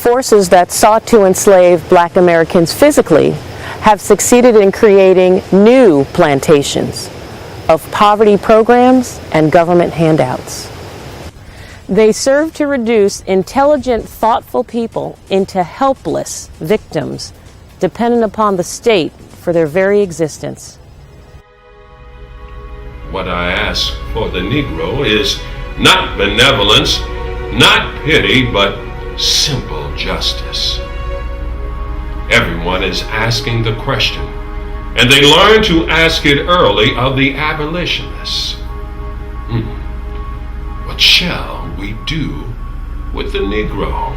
forces that sought to enslave Black Americans physically have succeeded in creating new plantations of poverty programs and government handouts. They serve to reduce intelligent, thoughtful people into helpless victims, dependent upon the state for their very existence. What I ask for the Negro is not benevolence, not pity, but simple justice. Everyone is asking the question, and they learn to ask it early of the abolitionists. What shall we do with the Negro?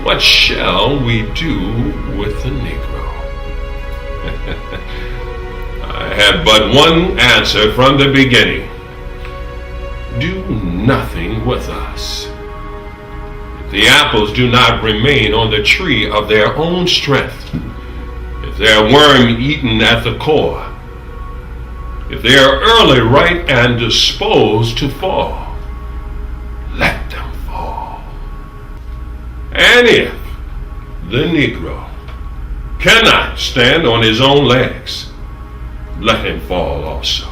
What shall we do with the Negro? I had but one answer from the beginning. Do nothing with us. If the apples do not remain on the tree of their own strength, if they are worm-eaten at the core, if they are early ripe and disposed to fall, let them fall. And if the Negro cannot stand on his own legs, let him fall also.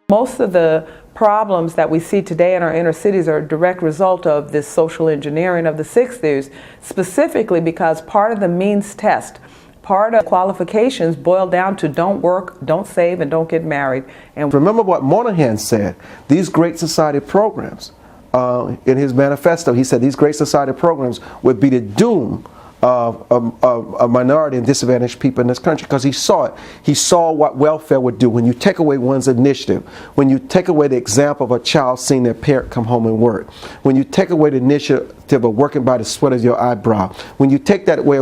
Most of the problems that we see today in our inner cities are a direct result of this social engineering of the 60s, specifically because part of the means test, part of qualifications boiled down to don't work, don't save, and don't get married. And remember what Moynihan said, these Great Society programs, in his manifesto, he said these Great Society programs would be the doom of a minority and disadvantaged people in this country, because he saw it. He saw what welfare would do when you take away one's initiative, when you take away the example of a child seeing their parent come home and work, when you take away the initiative of working by the sweat of your eyebrow, when you take that away,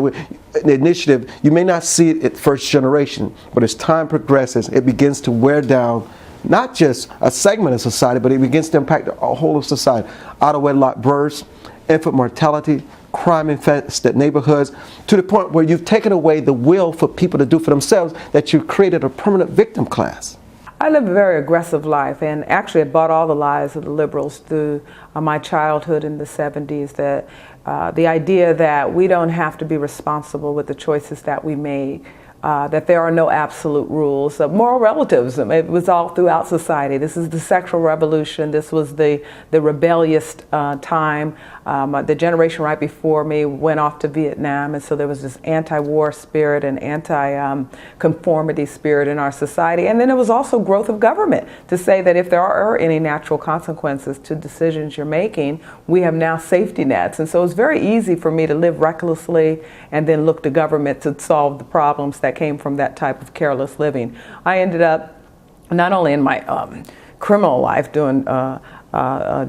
the initiative, you may not see it at first generation, but as time progresses, it begins to wear down not just a segment of society, but it begins to impact the whole of society. Out of wedlock births, infant mortality, crime-infested neighborhoods, to the point where you've taken away the will for people to do for themselves, that you've created a permanent victim class. I lived a very aggressive life, and actually I bought all the lies of the liberals through my childhood in the 70s, that the idea that we don't have to be responsible with the choices that we make, that there are no absolute rules. Moral relativism, it was all throughout society. This is the sexual revolution. This was the rebellious time. The generation right before me went off to Vietnam, and so there was this anti-war spirit and anti-conformity spirit in our society. And then there was also growth of government, to say that if there are any natural consequences to decisions you're making, we have now safety nets. And so it's very easy for me to live recklessly and then look to government to solve the problems that came from that type of careless living. I ended up not only in my criminal life doing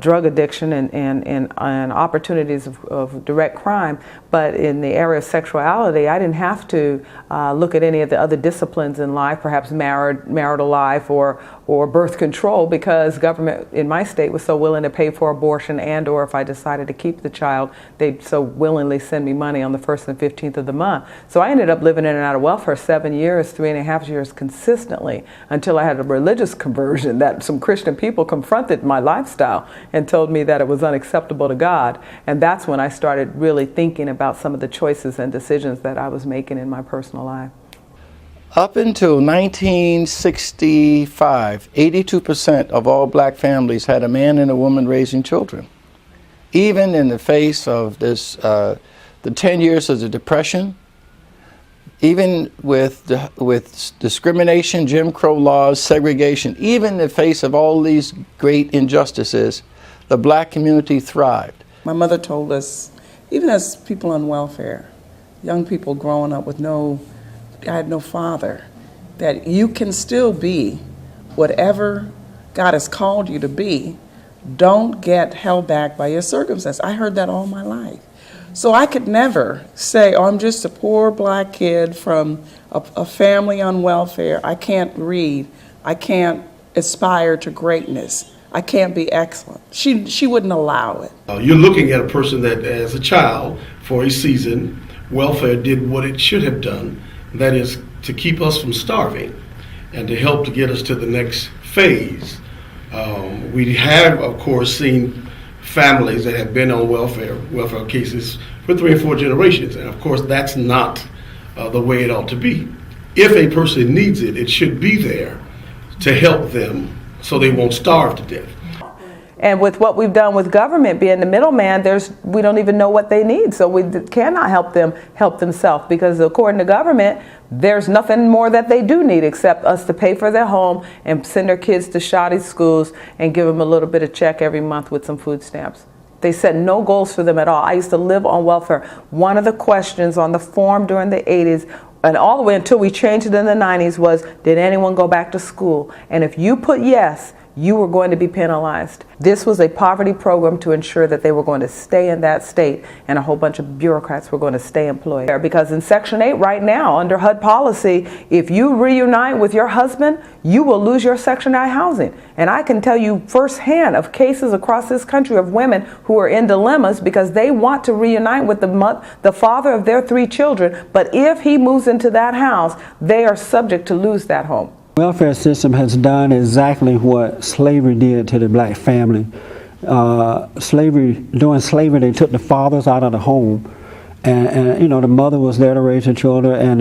drug addiction and opportunities of direct crime, but in the area of sexuality, I didn't have to look at any of the other disciplines in life, perhaps marital life or birth control, because government in my state was so willing to pay for abortion, and or if I decided to keep the child, they'd so willingly send me money on the 1st and 15th of the month. So I ended up living in and out of welfare 7 years, 3.5 years consistently, until I had a religious conversion, that some Christian people confronted my lifestyle and told me that it was unacceptable to God. And that's when I started really thinking about some of the choices and decisions that I was making in my personal life. Up until 1965, 82% of all black families had a man and a woman raising children. Even in the face of this, the 10 years of the Depression, even with discrimination, Jim Crow laws, segregation, even in the face of all these great injustices, the black community thrived. My mother told us, even as people on welfare, young people growing up with I had no father, that you can still be whatever God has called you to be. Don't get held back by your circumstances. I heard that all my life. So I could never say, oh, I'm just a poor black kid from a family on welfare. I can't read. I can't aspire to greatness. I can't be excellent. She wouldn't allow it. You're looking at a person that, as a child, for a season, welfare did what it should have done. That is to keep us from starving and to help to get us to the next phase. We have, of course, seen families that have been on welfare cases for 3 and 4 generations. And of course, that's not the way it ought to be. If a person needs it, it should be there to help them so they won't starve to death. And with what we've done with government being the middleman, we don't even know what they need. So we cannot help them help themselves, because according to government, there's nothing more that they do need except us to pay for their home and send their kids to shoddy schools and give them a little bit of check every month with some food stamps. They set no goals for them at all. I used to live on welfare. One of the questions on the form during the 80s and all the way until we changed it in the 90s was, did anyone go back to school? And if you put yes, you were going to be penalized. This was a poverty program to ensure that they were going to stay in that state, and a whole bunch of bureaucrats were going to stay employed there. Because in Section 8 right now, under HUD policy, if you reunite with your husband, you will lose your Section 8 housing. And I can tell you firsthand of cases across this country of women who are in dilemmas because they want to reunite with the father of their 3 children, but if he moves into that house, they are subject to lose that home. The welfare system has done exactly what slavery did to the black family. During slavery, they took the fathers out of the home, and you know, the mother was there to raise the children, and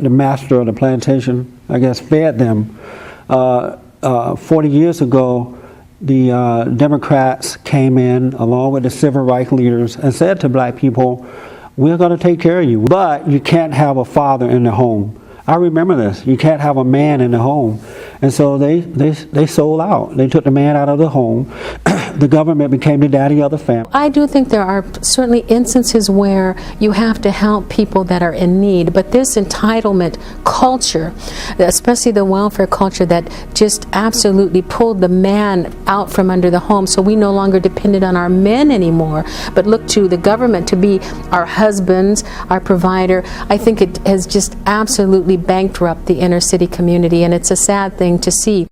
the master of the plantation, I guess, fed them. 40 years ago, the Democrats came in along with the civil rights leaders and said to black people, we're going to take care of you, but you can't have a father in the home. I remember this. You can't have a man in the home. And so they sold out. They took the man out of the home. The government became the daddy of the family. I do think there are certainly instances where you have to help people that are in need, but this entitlement culture, especially the welfare culture that just absolutely pulled the man out from under the home, so we no longer depended on our men anymore, but look to the government to be our husbands, our provider. I think it has just absolutely bankrupt the inner city community, and it's a sad thing to see.